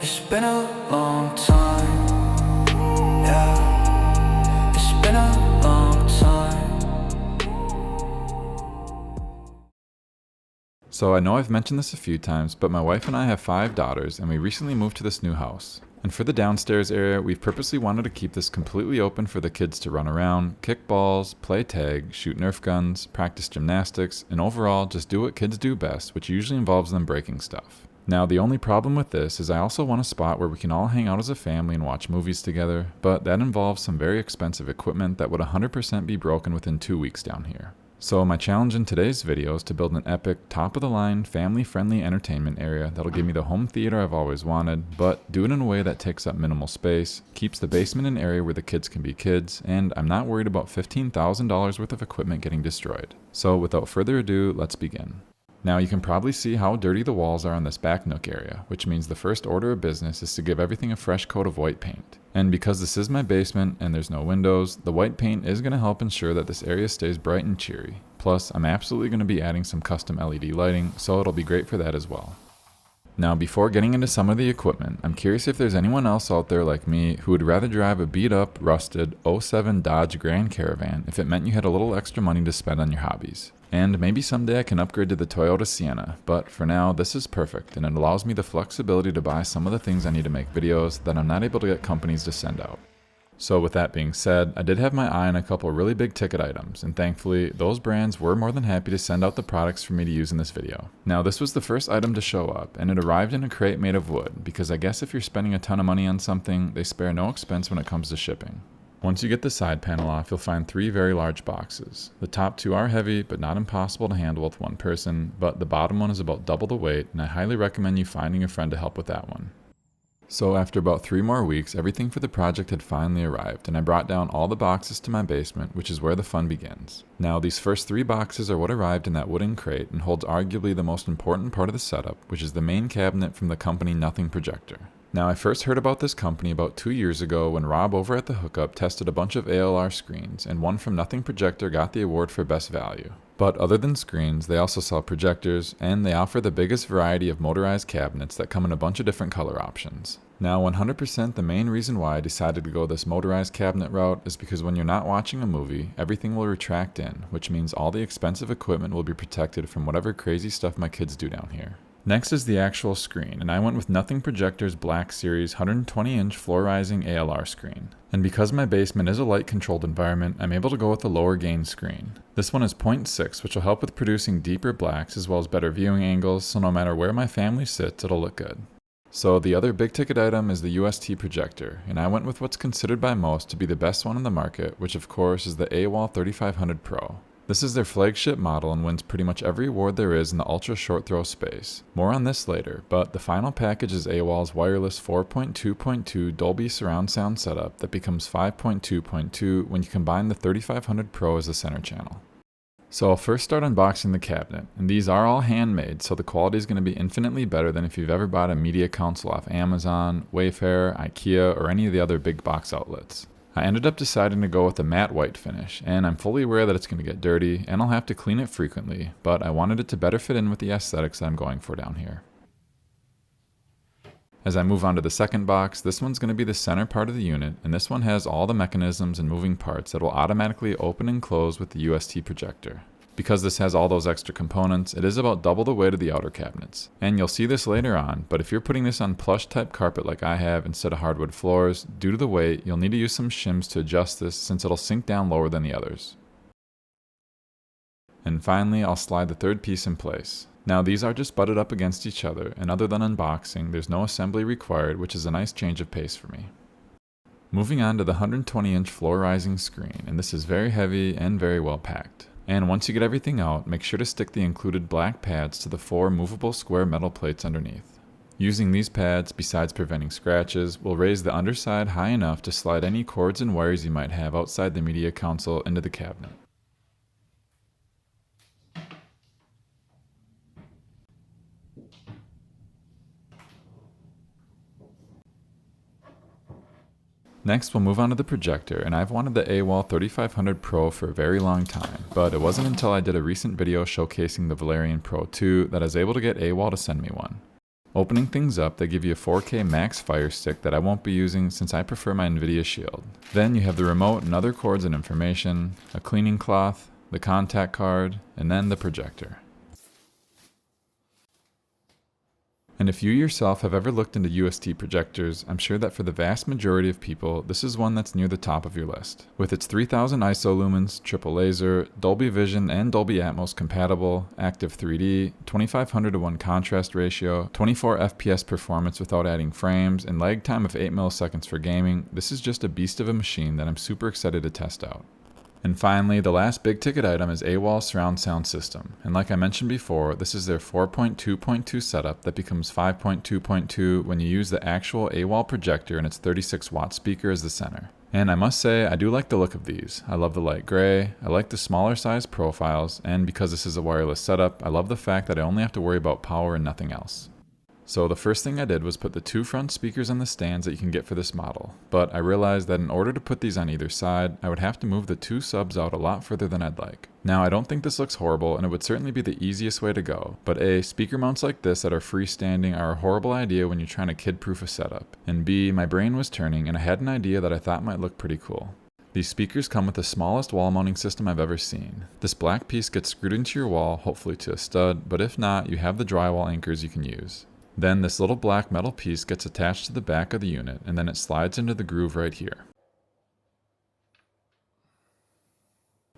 It's been a long time, yeah. It's been a long time. So I know I've mentioned this a few times, but my wife and I have 5 daughters and we recently moved to this new house. And for the downstairs area, we've purposely wanted to keep this completely open for the kids to run around, kick balls, play tag, shoot Nerf guns, practice gymnastics, and overall just do what kids do best, which usually involves them breaking stuff. Now, the only problem with this is I also want a spot where we can all hang out as a family and watch movies together, but that involves some very expensive equipment that would 100% be broken within 2 weeks down here. So my challenge in today's video is to build an epic, top-of-the-line, family-friendly entertainment area that'll give me the home theater I've always wanted, but do it in a way that takes up minimal space, keeps the basement an area where the kids can be kids, and I'm not worried about $15,000 worth of equipment getting destroyed. So without further ado, let's begin. Now you can probably see how dirty the walls are in this back nook area, which means the first order of business is to give everything a fresh coat of white paint. And because this is my basement and there's no windows, the white paint is going to help ensure that this area stays bright and cheery. Plus, I'm absolutely going to be adding some custom LED lighting, so it'll be great for that as well. Now, before getting into some of the equipment, I'm curious if there's anyone else out there like me who would rather drive a beat-up, rusted '07 Dodge Grand Caravan if it meant you had a little extra money to spend on your hobbies. And maybe someday I can upgrade to the Toyota Sienna, but for now, this is perfect, and it allows me the flexibility to buy some of the things I need to make videos that I'm not able to get companies to send out. So with that being said, I did have my eye on a couple really big ticket items, and thankfully, those brands were more than happy to send out the products for me to use in this video. Now, this was the first item to show up, and it arrived in a crate made of wood, because I guess if you're spending a ton of money on something, they spare no expense when it comes to shipping. Once you get the side panel off, you'll find 3 very large boxes. The top 2 are heavy, but not impossible to handle with one person, but the bottom one is about double the weight, and I highly recommend you finding a friend to help with that one. So after about 3 more weeks, everything for the project had finally arrived, and I brought down all the boxes to my basement, which is where the fun begins. Now, these first 3 boxes are what arrived in that wooden crate and holds arguably the most important part of the setup, which is the main cabinet from the company Nothing Projector. Now, I first heard about this company about 2 years ago when Rob over at The Hookup tested a bunch of ALR screens, and one from Nothing Projector got the award for best value. But other than screens, they also sell projectors, and they offer the biggest variety of motorized cabinets that come in a bunch of different color options. Now, 100% the main reason why I decided to go this motorized cabinet route is because when you're not watching a movie, everything will retract in, which means all the expensive equipment will be protected from whatever crazy stuff my kids do down here. Next is the actual screen, and I went with Nothing Projector's Black Series 120-inch floor-rising ALR screen. And because my basement is a light-controlled environment, I'm able to go with a lower gain screen. This one is 0.6, which will help with producing deeper blacks as well as better viewing angles, so no matter where my family sits, it'll look good. So the other big ticket item is the UST projector, and I went with what's considered by most to be the best one in the market, which of course is the AWG 3500 Pro. This is their flagship model and wins pretty much every award there is in the ultra short throw space. More on this later, but the final package is AWG's wireless 4.2.2 Dolby surround sound setup that becomes 5.2.2 when you combine the 3500 Pro as the center channel. So I'll first start unboxing the cabinet, and these are all handmade, so the quality is going to be infinitely better than if you've ever bought a media console off Amazon, Wayfair, IKEA, or any of the other big box outlets. I ended up deciding to go with a matte white finish, and I'm fully aware that it's going to get dirty, and I'll have to clean it frequently, but I wanted it to better fit in with the aesthetics that I'm going for down here. As I move on to the second box, this one's going to be the center part of the unit, and this one has all the mechanisms and moving parts that will automatically open and close with the UST projector. Because this has all those extra components, it is about double the weight of the outer cabinets. And you'll see this later on, but if you're putting this on plush type carpet like I have instead of hardwood floors, due to the weight, you'll need to use some shims to adjust this since it'll sink down lower than the others. And finally, I'll slide the third piece in place. Now these are just butted up against each other, and other than unboxing, there's no assembly required, which is a nice change of pace for me. Moving on to the 120-inch floor-rising screen, and this is very heavy and very well packed. And once you get everything out, make sure to stick the included black pads to the 4 movable square metal plates underneath. Using these pads, besides preventing scratches, will raise the underside high enough to slide any cords and wires you might have outside the media console into the cabinet. Next, we'll move on to the projector, and I've wanted the AWG 3500 Pro for a very long time, but it wasn't until I did a recent video showcasing the Valerian Pro 2 that I was able to get AWG to send me one. Opening things up, they give you a 4K max fire stick that I won't be using since I prefer my Nvidia Shield. Then you have the remote and other cords and information, a cleaning cloth, the contact card, and then the projector. And if you yourself have ever looked into UST projectors, I'm sure that for the vast majority of people, this is one that's near the top of your list. With its 3000 ISO lumens, triple laser, Dolby Vision and Dolby Atmos compatible, active 3D, 2500:1 contrast ratio, 24 FPS performance without adding frames, and lag time of 8 milliseconds for gaming, this is just a beast of a machine that I'm super excited to test out. And finally, the last big ticket item is AWG surround sound system. And like I mentioned before, this is their 4.2.2 setup that becomes 5.2.2 when you use the actual AWG projector and its 36 watt speaker as the center. And I must say, I do like the look of these. I love the light gray, I like the smaller size profiles, and because this is a wireless setup, I love the fact that I only have to worry about power and nothing else. So the first thing I did was put the two front speakers on the stands that you can get for this model, but I realized that in order to put these on either side, I would have to move the two subs out a lot further than I'd like. Now I don't think this looks horrible and it would certainly be the easiest way to go, but A, speaker mounts like this that are freestanding are a horrible idea when you're trying to kid-proof a setup, and B, my brain was turning and I had an idea that I thought might look pretty cool. These speakers come with the smallest wall mounting system I've ever seen. This black piece gets screwed into your wall, hopefully to a stud, but if not, you have the drywall anchors you can use. Then this little black metal piece gets attached to the back of the unit and then it slides into the groove right here.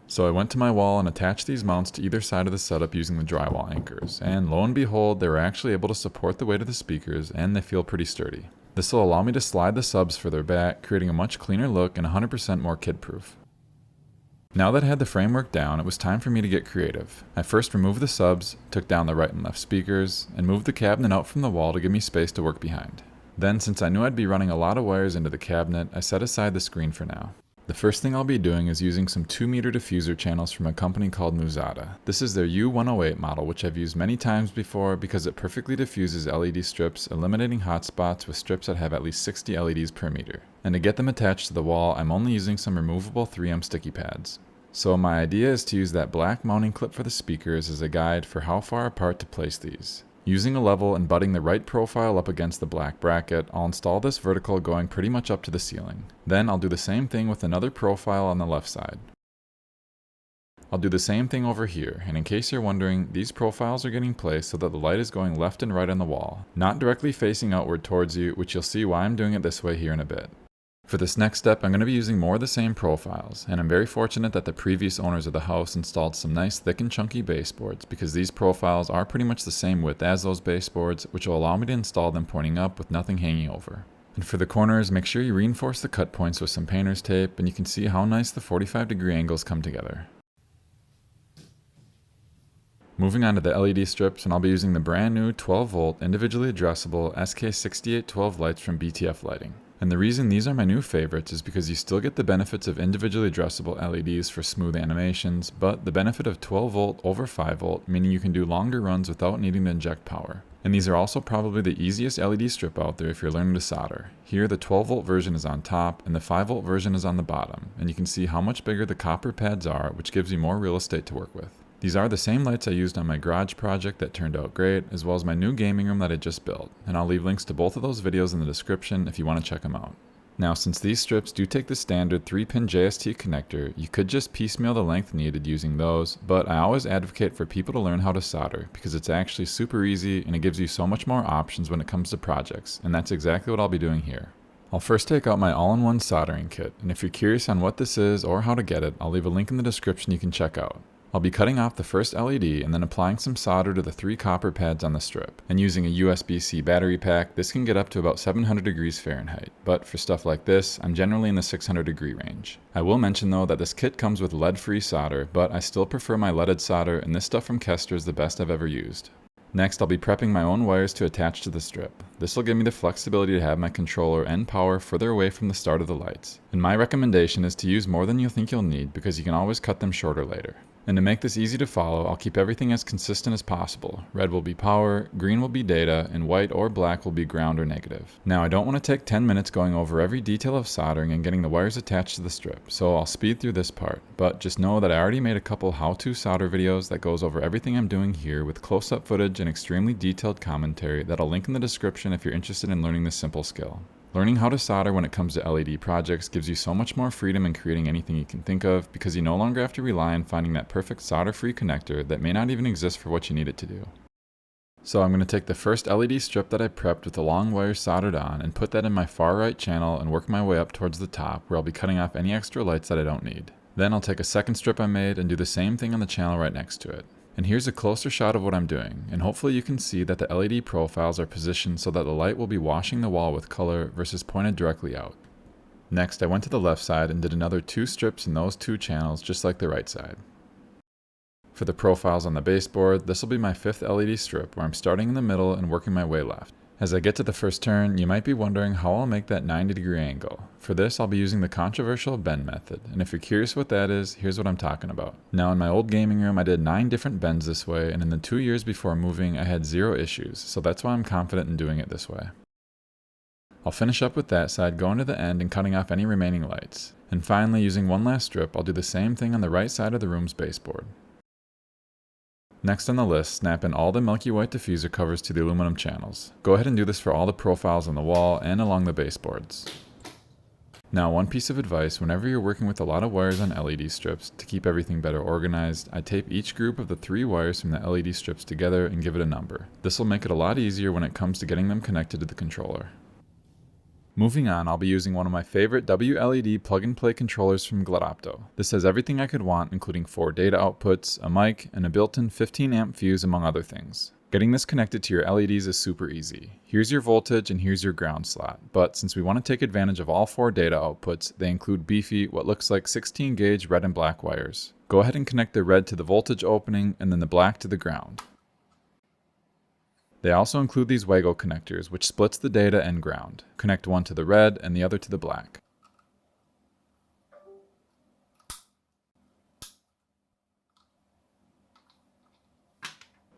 So I went to my wall and attached these mounts to either side of the setup using the drywall anchors, and lo and behold, they were actually able to support the weight of the speakers and they feel pretty sturdy. This will allow me to slide the subs further back, creating a much cleaner look and 100% more kid-proof. Now that I had the framework down, it was time for me to get creative. I first removed the subs, took down the right and left speakers, and moved the cabinet out from the wall to give me space to work behind. Then, since I knew I'd be running a lot of wires into the cabinet, I set aside the screen for now. The first thing I'll be doing is using some 2-meter diffuser channels from a company called Muzada. This is their U108 model, which I've used many times before because it perfectly diffuses LED strips, eliminating hotspots with strips that have at least 60 LEDs per meter. And to get them attached to the wall, I'm only using some removable 3M sticky pads. So my idea is to use that black mounting clip for the speakers as a guide for how far apart to place these. Using a level and butting the right profile up against the black bracket, I'll install this vertical going pretty much up to the ceiling. Then I'll do the same thing with another profile on the left side. I'll do the same thing over here, and in case you're wondering, these profiles are getting placed so that the light is going left and right on the wall, not directly facing outward towards you, which you'll see why I'm doing it this way here in a bit. For this next step, I'm going to be using more of the same profiles, and I'm very fortunate that the previous owners of the house installed some nice thick and chunky baseboards because these profiles are pretty much the same width as those baseboards, which will allow me to install them pointing up with nothing hanging over. And for the corners, make sure you reinforce the cut points with some painter's tape, and you can see how nice the 45-degree angles come together. Moving on to the LED strips, and I'll be using the brand new 12-volt individually addressable SK6812 lights from BTF Lighting. And the reason these are my new favorites is because you still get the benefits of individually addressable LEDs for smooth animations, but the benefit of 12 volt over 5 volt, meaning you can do longer runs without needing to inject power. And these are also probably the easiest LED strip out there if you're learning to solder. Here the 12 volt version is on top and the 5 volt version is on the bottom, and you can see how much bigger the copper pads are, which gives you more real estate to work with. These are the same lights I used on my garage project that turned out great, as well as my new gaming room that I just built, and I'll leave links to both of those videos in the description if you want to check them out. Now, since these strips do take the standard 3-pin JST connector, you could just piecemeal the length needed using those, but I always advocate for people to learn how to solder because it's actually super easy and it gives you so much more options when it comes to projects, and that's exactly what I'll be doing here. I'll first take out my all-in-one soldering kit, and if you're curious on what this is or how to get it, I'll leave a link in the description you can check out. I'll be cutting off the first LED and then applying some solder to the 3 copper pads on the strip. And using a USB-C battery pack, this can get up to about 700 degrees Fahrenheit. But for stuff like this, I'm generally in the 600 degree range. I will mention though that this kit comes with lead-free solder, but I still prefer my leaded solder, and this stuff from Kester is the best I've ever used. Next, I'll be prepping my own wires to attach to the strip. This will give me the flexibility to have my controller and power further away from the start of the lights. And my recommendation is to use more than you'll think you'll need because you can always cut them shorter later. And to make this easy to follow, I'll keep everything as consistent as possible. Red will be power, green will be data, and white or black will be ground or negative. Now, I don't want to take 10 minutes going over every detail of soldering and getting the wires attached to the strip, so I'll speed through this part. But just know that I already made a couple how-to solder videos that goes over everything I'm doing here with close-up footage and extremely detailed commentary that I'll link in the description if you're interested in learning this simple skill. Learning how to solder when it comes to LED projects gives you so much more freedom in creating anything you can think of, because you no longer have to rely on finding that perfect solder-free connector that may not even exist for what you need it to do. So I'm going to take the first LED strip that I prepped with the long wires soldered on and put that in my far right channel and work my way up towards the top, where I'll be cutting off any extra lights that I don't need. Then I'll take a second strip I made and do the same thing on the channel right next to it. And here's a closer shot of what I'm doing, and hopefully you can see that the LED profiles are positioned so that the light will be washing the wall with color versus pointed directly out. Next, I went to the left side and did another 2 strips in those 2 channels just like the right side. For the profiles on the baseboard, this will be my 5th LED strip where I'm starting in the middle and working my way left. As I get to the first turn, you might be wondering how I'll make that 90-degree angle. For this, I'll be using the controversial bend method, and if you're curious what that is, here's what I'm talking about. Now, in my old gaming room, I did 9 different bends this way, and in the 2 years before moving, I had 0 issues, so that's why I'm confident in doing it this way. I'll finish up with that side, going to the end and cutting off any remaining lights. And finally, using one last strip, I'll do the same thing on the right side of the room's baseboard. Next on the list, snap in all the milky white diffuser covers to the aluminum channels. Go ahead and do this for all the profiles on the wall and along the baseboards. Now, one piece of advice: whenever you're working with a lot of wires on LED strips, to keep everything better organized, I tape each group of the 3 wires from the LED strips together and give it a number. This will make it a lot easier when it comes to getting them connected to the controller. Moving on, I'll be using one of my favorite WLED plug-and-play controllers from Glidopto. This has everything I could want, including 4 data outputs, a mic, and a built-in 15-amp fuse, among other things. Getting this connected to your LEDs is super easy. Here's your voltage and here's your ground slot, but since we want to take advantage of all 4 data outputs, they include beefy, what looks like 16-gauge red and black wires. Go ahead and connect the red to the voltage opening and then the black to the ground. They also include these Wago connectors, which splits the data and ground. Connect one to the red and the other to the black.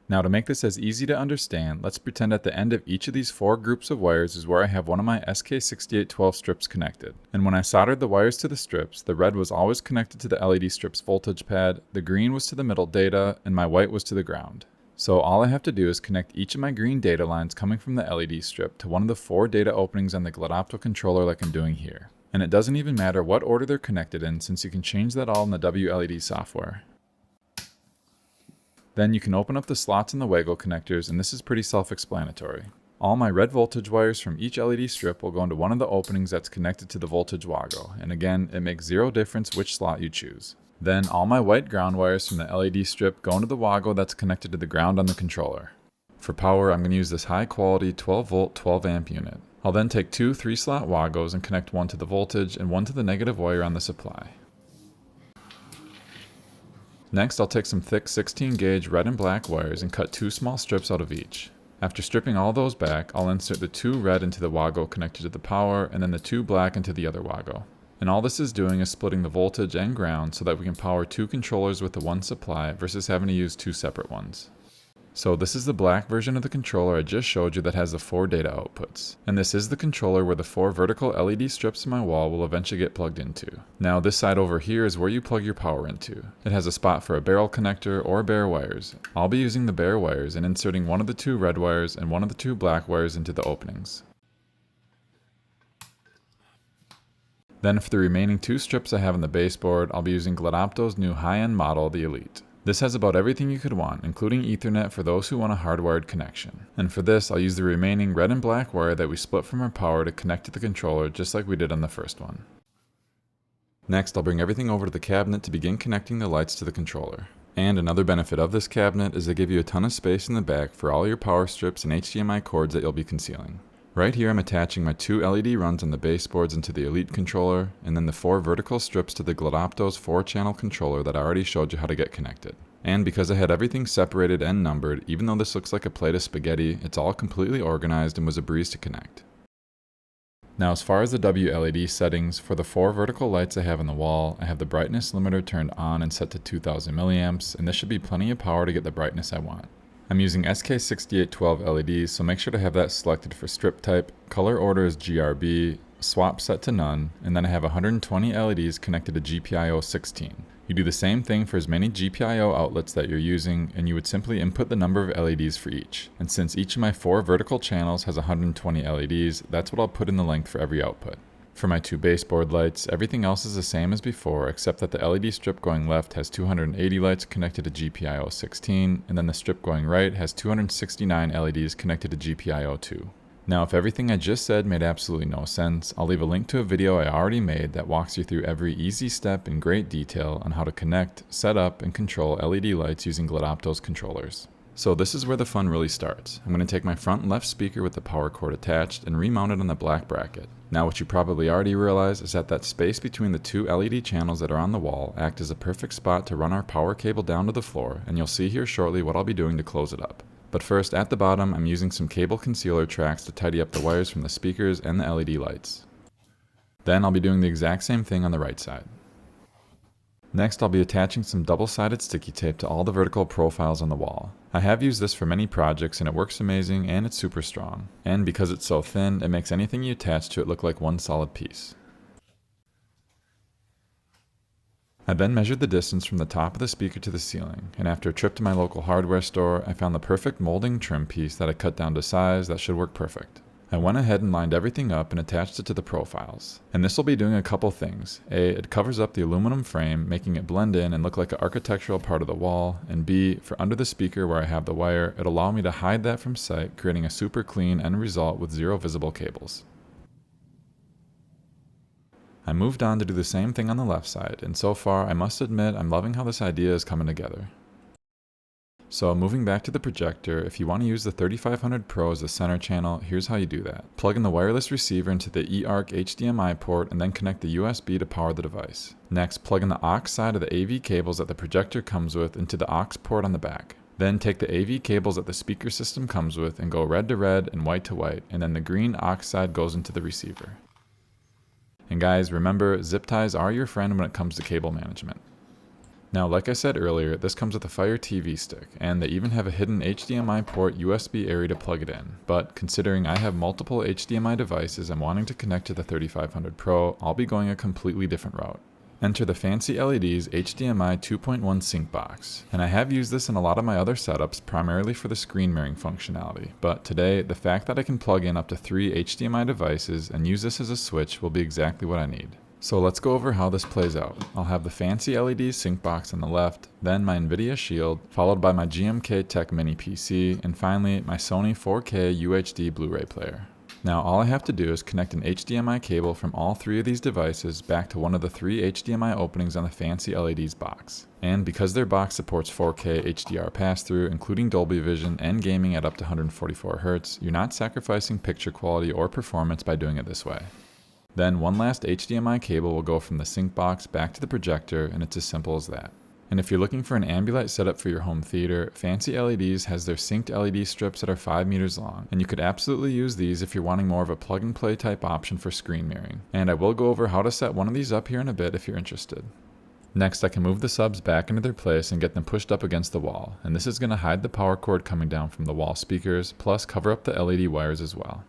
Now, to make this as easy to understand, let's pretend at the end of each of these 4 groups of wires is where I have one of my SK6812 strips connected. And when I soldered the wires to the strips, the red was always connected to the LED strip's voltage pad, the green was to the middle data, and my white was to the ground. So all I have to do is connect each of my green data lines coming from the LED strip to one of the 4 data openings on the Glidopto controller like I'm doing here. And it doesn't even matter what order they're connected in, since you can change that all in the WLED software. Then you can open up the slots in the Wago connectors, and this is pretty self-explanatory. All my red voltage wires from each LED strip will go into one of the openings that's connected to the voltage Wago, and again, it makes 0 difference which slot you choose. Then all my white ground wires from the LED strip go into the Wago that's connected to the ground on the controller. For power, I'm going to use this high quality 12 volt 12 amp unit. I'll then take 2 3-slot Wagos and connect one to the voltage and one to the negative wire on the supply. Next, I'll take some thick 16 gauge red and black wires and cut 2 small strips out of each. After stripping all those back, I'll insert the 2 red into the Wago connected to the power and then the 2 black into the other Wago. And all this is doing is splitting the voltage and ground so that we can power 2 controllers with the one supply versus having to use 2 separate ones. So this is the black version of the controller I just showed you that has the 4 data outputs. And this is the controller where the 4 vertical LED strips in my wall will eventually get plugged into. Now this side over here is where you plug your power into. It has a spot for a barrel connector or bare wires. I'll be using the bare wires and inserting one of the 2 red wires and one of the 2 black wires into the openings. Then for the remaining 2 strips I have on the baseboard, I'll be using Glidopto's new high-end model, the Elite. This has about everything you could want, including Ethernet for those who want a hardwired connection. And for this, I'll use the remaining red and black wire that we split from our power to connect to the controller just like we did on the first one. Next, I'll bring everything over to the cabinet to begin connecting the lights to the controller. And another benefit of this cabinet is they give you a ton of space in the back for all your power strips and HDMI cords that you'll be concealing. Right here I'm attaching my 2 LED runs on the baseboards into the Elite controller, and then the 4 vertical strips to the Glidopto's 4-channel controller that I already showed you how to get connected. And because I had everything separated and numbered, even though this looks like a plate of spaghetti, it's all completely organized and was a breeze to connect. Now, as far as the WLED settings, for the 4 vertical lights I have on the wall, I have the brightness limiter turned on and set to 2000 milliamps, and this should be plenty of power to get the brightness I want. I'm using SK6812 LEDs, so make sure to have that selected for strip type. Color order is GRB, swap set to none, and then I have 120 LEDs connected to GPIO 16. You do the same thing for as many GPIO outlets that you're using, and you would simply input the number of LEDs for each. And since each of my 4 vertical channels has 120 LEDs, that's what I'll put in the length for every output. For my 2 baseboard lights, everything else is the same as before, except that the LED strip going left has 280 lights connected to GPIO 16, and then the strip going right has 269 LEDs connected to GPIO 2. Now, if everything I just said made absolutely no sense, I'll leave a link to a video I already made that walks you through every easy step in great detail on how to connect, set up, and control LED lights using Glidopto's controllers. So this is where the fun really starts. I'm going to take my front left speaker with the power cord attached and remount it on the black bracket. Now, what you probably already realize is that space between the 2 LED channels that are on the wall act as a perfect spot to run our power cable down to the floor, and you'll see here shortly what I'll be doing to close it up. But first, at the bottom, I'm using some cable concealer tracks to tidy up the wires from the speakers and the LED lights. Then I'll be doing the exact same thing on the right side. Next, I'll be attaching some double-sided sticky tape to all the vertical profiles on the wall. I have used this for many projects and it works amazing and it's super strong. And because it's so thin, it makes anything you attach to it look like one solid piece. I then measured the distance from the top of the speaker to the ceiling, and after a trip to my local hardware store, I found the perfect molding trim piece that I cut down to size that should work perfect. I went ahead and lined everything up and attached it to the profiles. And this will be doing a couple things. A, it covers up the aluminum frame, making it blend in and look like an architectural part of the wall, and B, for under the speaker where I have the wire, it'll allow me to hide that from sight, creating a super clean end result with 0 visible cables. I moved on to do the same thing on the left side, and so far I must admit I'm loving how this idea is coming together. So moving back to the projector, if you want to use the 3500 Pro as the center channel, here's how you do that. Plug in the wireless receiver into the eARC HDMI port and then connect the USB to power the device. Next, plug in the aux side of the AV cables that the projector comes with into the aux port on the back. Then take the AV cables that the speaker system comes with and go red to red and white to white, and then the green aux side goes into the receiver. And guys, remember, zip ties are your friend when it comes to cable management. Now, like I said earlier, this comes with a Fire TV stick, and they even have a hidden HDMI port USB area to plug it in. But considering I have multiple HDMI devices I'm wanting to connect to the 3500 Pro, I'll be going a completely different route. Enter the Fancy LED's HDMI 2.1 sync box, and I have used this in a lot of my other setups primarily for the screen mirroring functionality, but today the fact that I can plug in up to 3 HDMI devices and use this as a switch will be exactly what I need. So let's go over how this plays out. I'll have the Fancy LED sync box on the left, then my Nvidia Shield, followed by my GMK Tech Mini PC, and finally my Sony 4K UHD Blu-ray player. Now all I have to do is connect an HDMI cable from all 3 of these devices back to one of the 3 HDMI openings on the Fancy LED's box. And because their box supports 4K HDR pass-through, including Dolby Vision and gaming at up to 144 Hz, you're not sacrificing picture quality or performance by doing it this way. Then one last HDMI cable will go from the sync box back to the projector, and it's as simple as that. And if you're looking for an Ambilight setup for your home theater, Fancy LEDs has their synced LED strips that are 5 meters long, and you could absolutely use these if you're wanting more of a plug-and-play type option for screen mirroring. And I will go over how to set one of these up here in a bit if you're interested. Next, I can move the subs back into their place and get them pushed up against the wall, and this is going to hide the power cord coming down from the wall speakers, plus cover up the LED wires as well.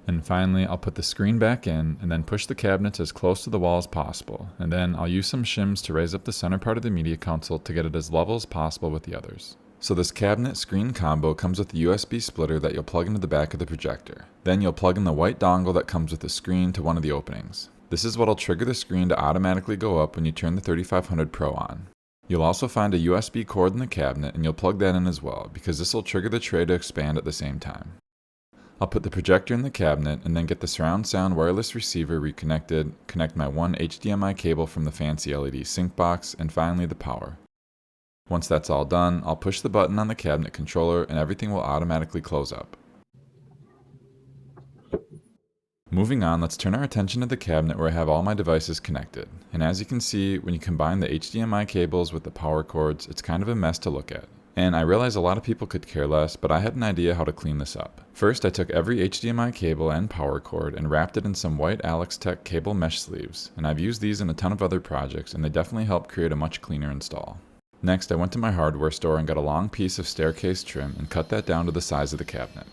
And finally, I'll put the screen back in and then push the cabinets as close to the wall as possible. And then I'll use some shims to raise up the center part of the media console to get it as level as possible with the others. So this cabinet screen combo comes with a USB splitter that you'll plug into the back of the projector. Then you'll plug in the white dongle that comes with the screen to one of the openings. This is what will trigger the screen to automatically go up when you turn the 3500 Pro on. You'll also find a USB cord in the cabinet and you'll plug that in as well, because this will trigger the tray to expand at the same time. I'll put the projector in the cabinet and then get the surround sound wireless receiver reconnected, connect my one HDMI cable from the Fancy LED sync box, and finally the power. Once that's all done, I'll push the button on the cabinet controller and everything will automatically close up. Moving on, let's turn our attention to the cabinet where I have all my devices connected. And as you can see, when you combine the HDMI cables with the power cords, it's kind of a mess to look at. And I realize a lot of people could care less, but I had an idea how to clean this up. First, I took every HDMI cable and power cord and wrapped it in some white Alex Tech cable mesh sleeves, and I've used these in a ton of other projects, and they definitely help create a much cleaner install. Next, I went to my hardware store and got a long piece of staircase trim and cut that down to the size of the cabinet.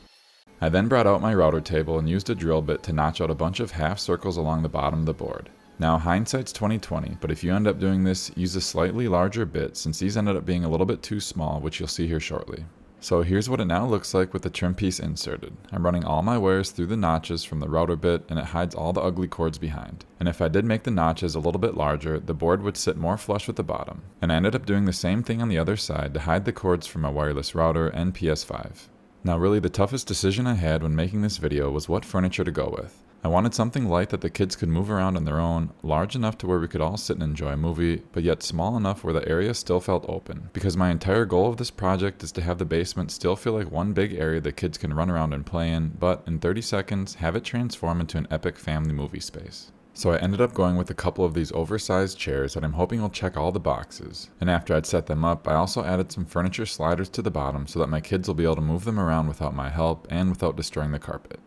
I then brought out my router table and used a drill bit to notch out a bunch of half circles along the bottom of the board. Now, hindsight's 20/20, but if you end up doing this, use a slightly larger bit since these ended up being a little bit too small, which you'll see here shortly. So here's what it now looks like with the trim piece inserted. I'm running all my wires through the notches from the router bit, and it hides all the ugly cords behind. And if I did make the notches a little bit larger, the board would sit more flush with the bottom. And I ended up doing the same thing on the other side to hide the cords from my wireless router and PS5. Now really the toughest decision I had when making this video was what furniture to go with. I wanted something light that the kids could move around on their own, large enough to where we could all sit and enjoy a movie, but yet small enough where the area still felt open. Because my entire goal of this project is to have the basement still feel like one big area the kids can run around and play in, but in 30 seconds, have it transform into an epic family movie space. So I ended up going with a couple of these oversized chairs that I'm hoping will check all the boxes. And after I'd set them up, I also added some furniture sliders to the bottom so that my kids will be able to move them around without my help and without destroying the carpet.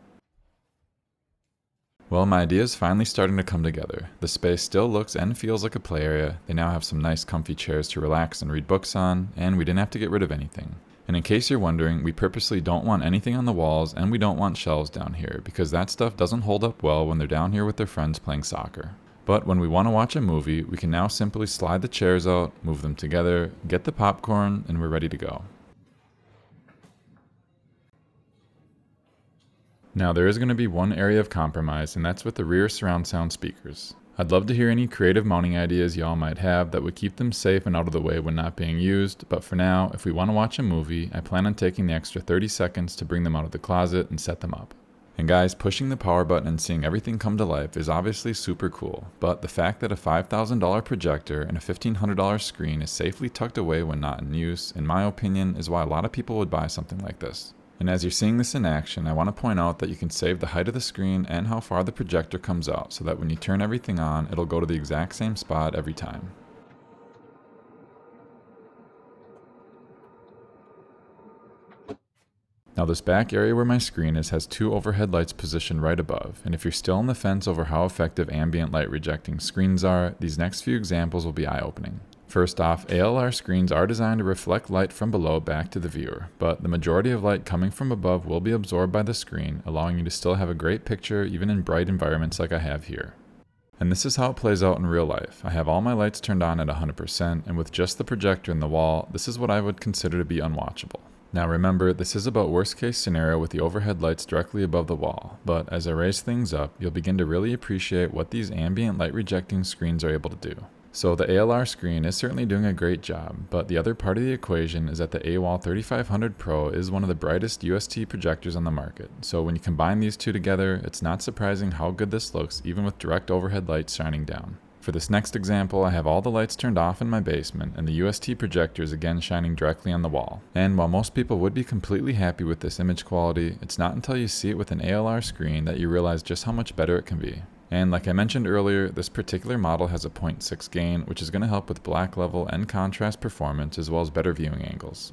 Well, my idea is finally starting to come together. The space still looks and feels like a play area. They now have some nice comfy chairs to relax and read books on, and we didn't have to get rid of anything. And in case you're wondering, we purposely don't want anything on the walls and we don't want shelves down here because that stuff doesn't hold up well when they're down here with their friends playing soccer. But when we want to watch a movie, we can now simply slide the chairs out, move them together, get the popcorn, and we're ready to go. Now there is going to be one area of compromise, and that's with the rear surround sound speakers. I'd love to hear any creative mounting ideas y'all might have that would keep them safe and out of the way when not being used, but for now, if we want to watch a movie, I plan on taking the extra 30 seconds to bring them out of the closet and set them up. And guys, pushing the power button and seeing everything come to life is obviously super cool, but the fact that a $5,000 projector and a $1,500 screen is safely tucked away when not in use, in my opinion, is why a lot of people would buy something like this. And as you're seeing this in action, I want to point out that you can save the height of the screen and how far the projector comes out so that when you turn everything on, it'll go to the exact same spot every time. Now this back area where my screen is has two overhead lights positioned right above, and if you're still on the fence over how effective ambient light rejecting screens are, these next few examples will be eye-opening. First off, ALR screens are designed to reflect light from below back to the viewer, but the majority of light coming from above will be absorbed by the screen, allowing you to still have a great picture even in bright environments like I have here. And this is how it plays out in real life. I have all my lights turned on at 100%, and with just the projector in the wall, this is what I would consider to be unwatchable. Now remember, this is about worst case scenario with the overhead lights directly above the wall, but as I raise things up, you'll begin to really appreciate what these ambient light rejecting screens are able to do. So the ALR screen is certainly doing a great job, but the other part of the equation is that the AWOL 3500 Pro is one of the brightest UST projectors on the market. So when you combine these two together, it's not surprising how good this looks even with direct overhead lights shining down. For this next example, I have all the lights turned off in my basement and the UST projector is again shining directly on the wall. And while most people would be completely happy with this image quality, it's not until you see it with an ALR screen that you realize just how much better it can be. And like I mentioned earlier, this particular model has a 0.6 gain, which is going to help with black level and contrast performance as well as better viewing angles.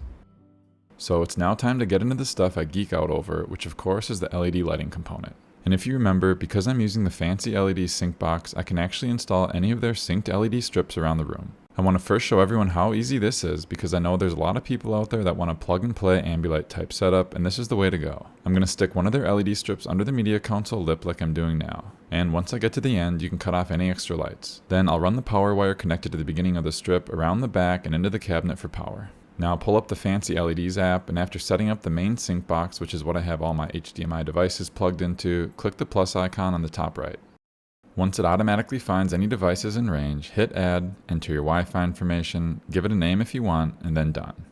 So it's now time to get into the stuff I geek out over, which of course is the LED lighting component. And if you remember, because I'm using the fancy LED sync box, I can actually install any of their synced LED strips around the room. I want to first show everyone how easy this is because I know there's a lot of people out there that want to plug and play Ambilight type setup, and this is the way to go. I'm going to stick one of their LED strips under the media console lip like I'm doing now. And once I get to the end, you can cut off any extra lights. Then I'll run the power wire connected to the beginning of the strip around the back and into the cabinet for power. Now pull up the fancy LEDs app, and after setting up the main sync box, which is what I have all my HDMI devices plugged into, click the plus icon on the top right. Once it automatically finds any devices in range, hit add, enter your Wi-Fi information, give it a name if you want, and then done.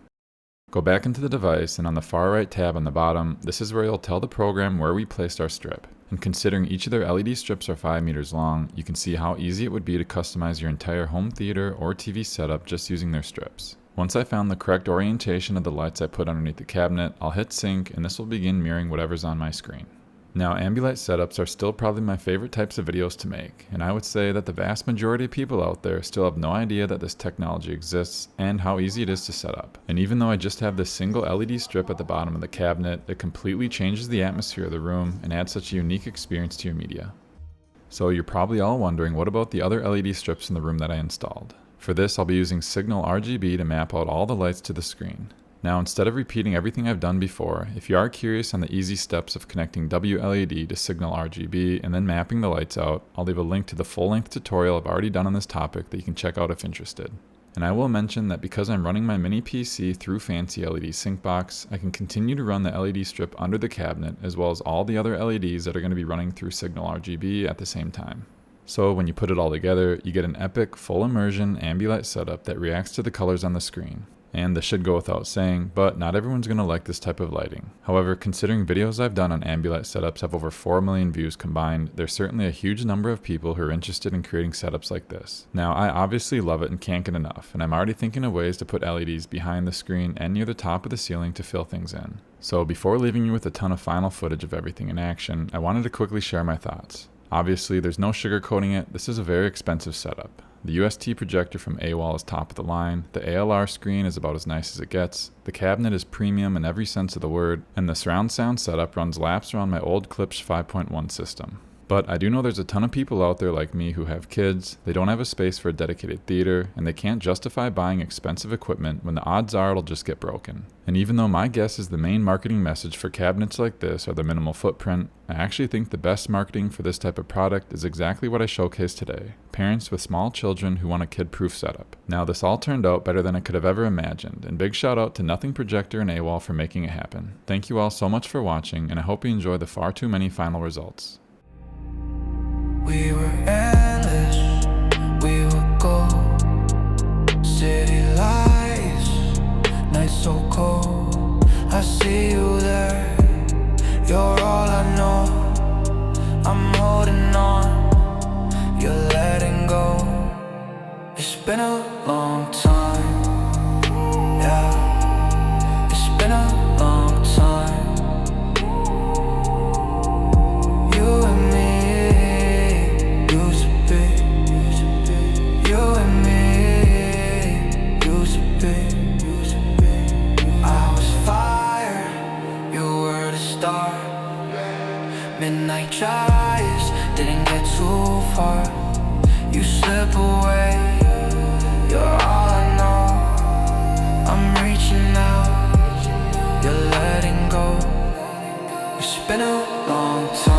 Go back into the device, and on the far right tab on the bottom, this is where you'll tell the program where we placed our strip. And considering each of their LED strips are 5 meters long, you can see how easy it would be to customize your entire home theater or TV setup just using their strips. Once I found the correct orientation of the lights I put underneath the cabinet, I'll hit sync, and this will begin mirroring whatever's on my screen. Now, Ambilight setups are still probably my favorite types of videos to make, and I would say that the vast majority of people out there still have no idea that this technology exists and how easy it is to set up. And even though I just have this single LED strip at the bottom of the cabinet, it completely changes the atmosphere of the room and adds such a unique experience to your media. So you're probably all wondering, what about the other LED strips in the room that I installed? For this, I'll be using Signal RGB to map out all the lights to the screen. Now, instead of repeating everything I've done before, if you are curious on the easy steps of connecting WLED to Signal RGB and then mapping the lights out, I'll leave a link to the full-length tutorial I've already done on this topic that you can check out if interested. And I will mention that because I'm running my mini PC through fancy LED sync box, I can continue to run the LED strip under the cabinet as well as all the other LEDs that are going to be running through Signal RGB at the same time. So when you put it all together, you get an epic full immersion Ambilight setup that reacts to the colors on the screen. And this should go without saying, but not everyone's going to like this type of lighting. However, considering videos I've done on Ambilight setups have over 4 million views combined, there's certainly a huge number of people who are interested in creating setups like this. Now, I obviously love it and can't get enough, and I'm already thinking of ways to put LEDs behind the screen and near the top of the ceiling to fill things in. So before leaving you with a ton of final footage of everything in action, I wanted to quickly share my thoughts. Obviously, there's no sugarcoating it, this is a very expensive setup. The UST projector from AWOL is top of the line, the ALR screen is about as nice as it gets, the cabinet is premium in every sense of the word, and the surround sound setup runs laps around my old Klipsch 5.1 system. But I do know there's a ton of people out there like me who have kids, they don't have a space for a dedicated theater, and they can't justify buying expensive equipment when the odds are it'll just get broken. And even though my guess is the main marketing message for cabinets like this are the minimal footprint, I actually think the best marketing for this type of product is exactly what I showcased today. Parents with small children who want a kid-proof setup. Now this all turned out better than I could have ever imagined, and big shout out to Nothing Projector and AWOL for making it happen. Thank you all so much for watching, and I hope you enjoy the far too many final results. We were endless, we would go. City lights, night so cold. I see you there, you're all I know. I'm holding on, you're letting go. It's been a long time, yeah. It's been a long time. You and me. Midnight drives, didn't get too far. You slip away, you're all I know. I'm reaching out, you're letting go. It's been a long time.